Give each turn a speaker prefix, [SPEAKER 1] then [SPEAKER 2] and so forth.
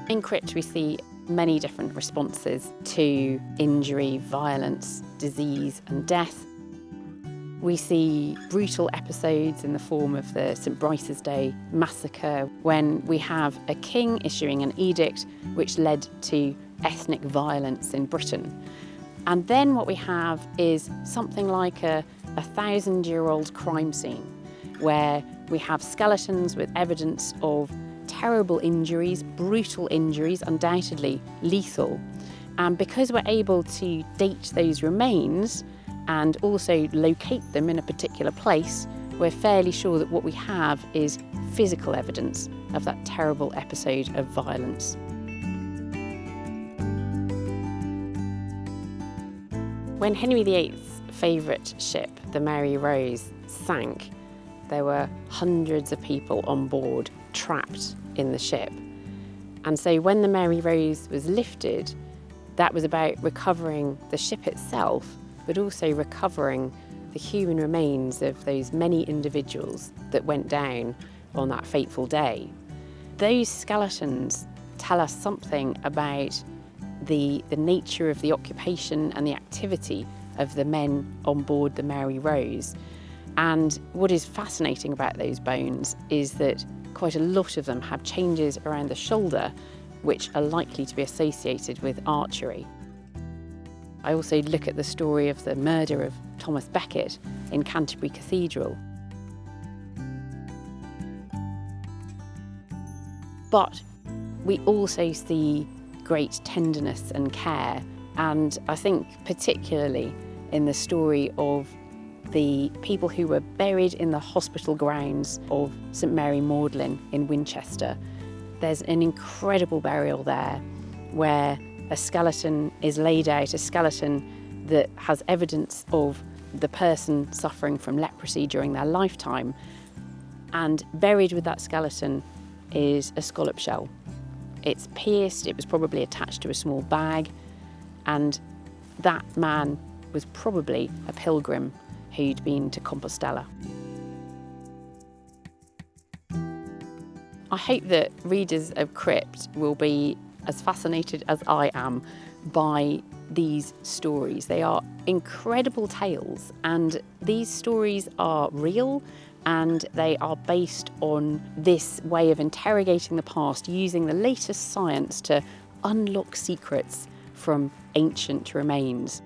[SPEAKER 1] In Crypt, we see many different responses to injury, violence, disease and death. We see brutal episodes in the form of the St Brice's Day massacre, when we have a king issuing an edict which led to ethnic violence in Britain. And then what we have is something like a 1,000-year-old crime scene, where we have skeletons with evidence of terrible injuries, brutal injuries, undoubtedly lethal. And because we're able to date those remains and also locate them in a particular place, we're fairly sure that what we have is physical evidence of that terrible episode of violence. When Henry VIII's favourite ship, the Mary Rose, sank, there were hundreds of people on board trapped in the ship. And so when the Mary Rose was lifted, that was about recovering the ship itself, but also recovering the human remains of those many individuals that went down on that fateful day. Those skeletons tell us something about the nature of the occupation and the activity of the men on board the Mary Rose. And what is fascinating about those bones is that quite a lot of them have changes around the shoulder which are likely to be associated with archery. I also look at the story of the murder of Thomas Becket in Canterbury Cathedral. But we also see great tenderness and care, and I think particularly in the story of the people who were buried in the hospital grounds of St Mary Magdalene in Winchester. There's an incredible burial there where a skeleton is laid out, a skeleton that has evidence of the person suffering from leprosy during their lifetime, and buried with that skeleton is a scallop shell. It's pierced, it was probably attached to a small bag, and that man was probably a pilgrim who'd been to Compostela. I hope that readers of Crypt will be as fascinated as I am by these stories. They are incredible tales, and these stories are real, and they are based on this way of interrogating the past using the latest science to unlock secrets from ancient remains.